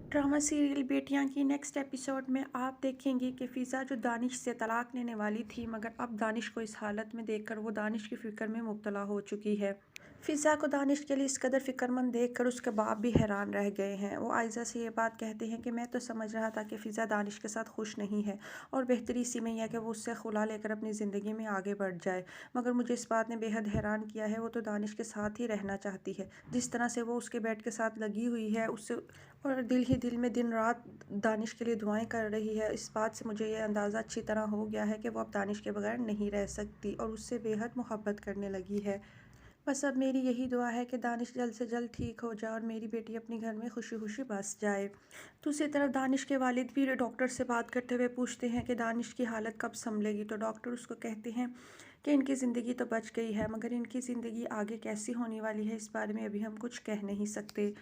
Drama serial बेटियां की next episode में आप देखेंगे कि फ़िज़ा जो दानिश से तलाक लेने वाली थी, मगर अब दानिश को इस हालत में देखकर वो दानिश की फ़िक्र में मुब्तला हो चुकी है। फ़िज़ा को दानिश के लिए इस कदर फ़िक्रमंद देखकर उसके बाप भी हैरान रह गए हैं। वो आयज़ा से ये बात कहते हैं कि मैं तो समझ रहा था कि फ़िज़ा दानिश के साथ खुश नहीं है और बेहतरी इसी में ही है कि वो उससे खुला लेकर अपनी ज़िंदगी में आगे बढ़ जाए। मगर मुझे इस बात ने बेहद हैरान किया है, वो तो दानिश के साथ ही रहना चाहती है। जिस तरह से वो उसके बेड के साथ लगी हुई है उससे, और दिल ही दिल में दिन रात दानिश के लिए दुआएं कर रही है। इस बात से मुझे ये अंदाज़ा अच्छी तरह हो गया है कि वो अब दानिश के बगैर नहीं रह सकती और उससे बेहद मोहब्बत करने लगी है। बस अब मेरी यही दुआ है कि दानिश जल्द से जल्द ठीक हो जाए और मेरी बेटी अपने घर में खुशी खुशी बस जाए। दूसरी तरफ दानिश के वालिद भी डॉक्टर से बात करते हुए पूछते हैं कि दानिश की हालत कब संभलेगी, तो डॉक्टर उसको कहते हैं कि इनकी ज़िंदगी तो बच गई है, मगर इनकी ज़िंदगी आगे कैसी होने वाली है इस बारे में अभी हम कुछ कह नहीं सकते।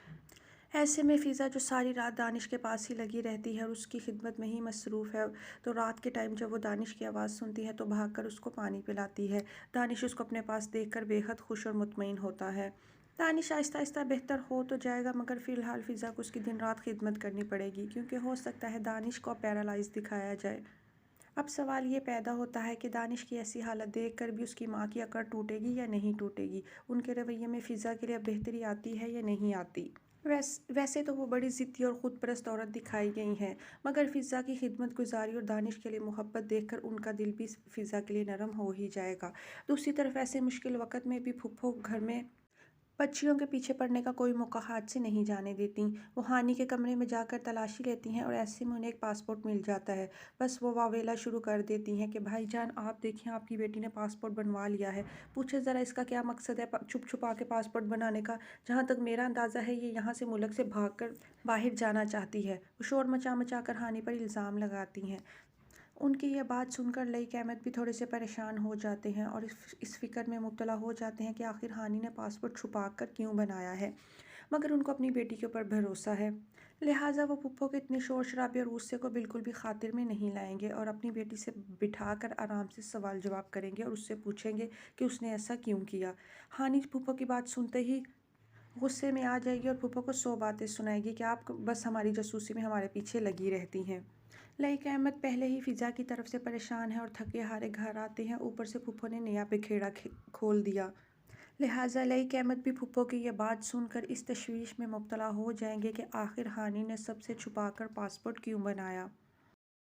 ऐसे में फ़िज़ा जो सारी रात दानिश के पास ही लगी रहती है और उसकी खिदमत में ही मसरूफ़ है, तो रात के टाइम जब वो दानिश की आवाज़ सुनती है तो भागकर उसको पानी पिलाती है। दानिश उसको अपने पास देखकर बेहद खुश और मुतमईन होता है। दानिश आहिस्ता आहिस्ता बेहतर हो तो जाएगा, मगर फ़िलहाल फ़िज़ा को उसकी दिन रात खिदमत करनी पड़ेगी, क्योंकि हो सकता है दानिश को पैरालाइज़ दिखाया जाए। अब सवाल ये पैदा होता है कि दानिश की ऐसी हालत देखकर भी उसकी माँ की अकड़ टूटेगी या नहीं टूटेगी। उनके रवैये में फ़िज़ा के लिए अब बेहतरी आती है या नहीं आती। वैसे तो वो बड़ी ज़िद्दी और ख़ुद परस्त औरत दिखाई गई हैं, मगर फ़िज़ा की खिदमत गुजारी और दानिश के लिए मोहब्बत देखकर उनका दिल भी फ़िज़ा के लिए नरम हो ही जाएगा। दूसरी तरफ ऐसे मुश्किल वक़्त में भी फूफो घर में बच्चियों के पीछे पड़ने का कोई मौका हाथ से नहीं जाने देती। वो हानि के कमरे में जाकर तलाशी लेती हैं और ऐसे में उन्हें एक पासपोर्ट मिल जाता है। बस वो वावेला शुरू कर देती हैं कि भाईजान आप देखिए, आपकी बेटी ने पासपोर्ट बनवा लिया है। पूछे ज़रा इसका क्या मकसद है छुप छुपा के पासपोर्ट बनाने का। जहाँ तक मेरा अंदाज़ा है ये यहाँ से मुल्क से भागकर बाहर जाना चाहती है। वो शोर मचा मचा कर हानि पर इल्ज़ाम लगाती हैं। उनकी यह बात सुनकर लईक अहमद भी थोड़े से परेशान हो जाते हैं और इस फ़िक्र में मुब्तला हो जाते हैं कि आखिर हानि ने पासपोर्ट छुपा कर क्यों बनाया है। मगर उनको अपनी बेटी के ऊपर भरोसा है, लिहाजा वो पुप्पो के इतने शोर शराबे और गुस्से को बिल्कुल भी खातिर में नहीं लाएंगे और अपनी बेटी से बिठाकर आराम से सवाल जवाब करेंगे और उससे पूछेंगे कि उसने ऐसा क्यों किया। हानि पुप्पो की बात सुनते ही गुस्से में आ जाएगी और पुप्पो को 100 बातें सुनाएगी कि आप बस हमारी जासूसी में हमारे पीछे लगी रहती हैं। लईक अहमद पहले ही फ़िज़ा की तरफ से परेशान है और थके हारे घर आते हैं, ऊपर से पुप्पो ने नया बिखेड़ा खोल दिया। लिहाजा लईक अहमद भी पुप्पो की ये बात सुनकर इस तशवीश में मुब्तला हो जाएंगे कि आखिर हानि ने सबसे छुपाकर पासपोर्ट क्यों बनाया।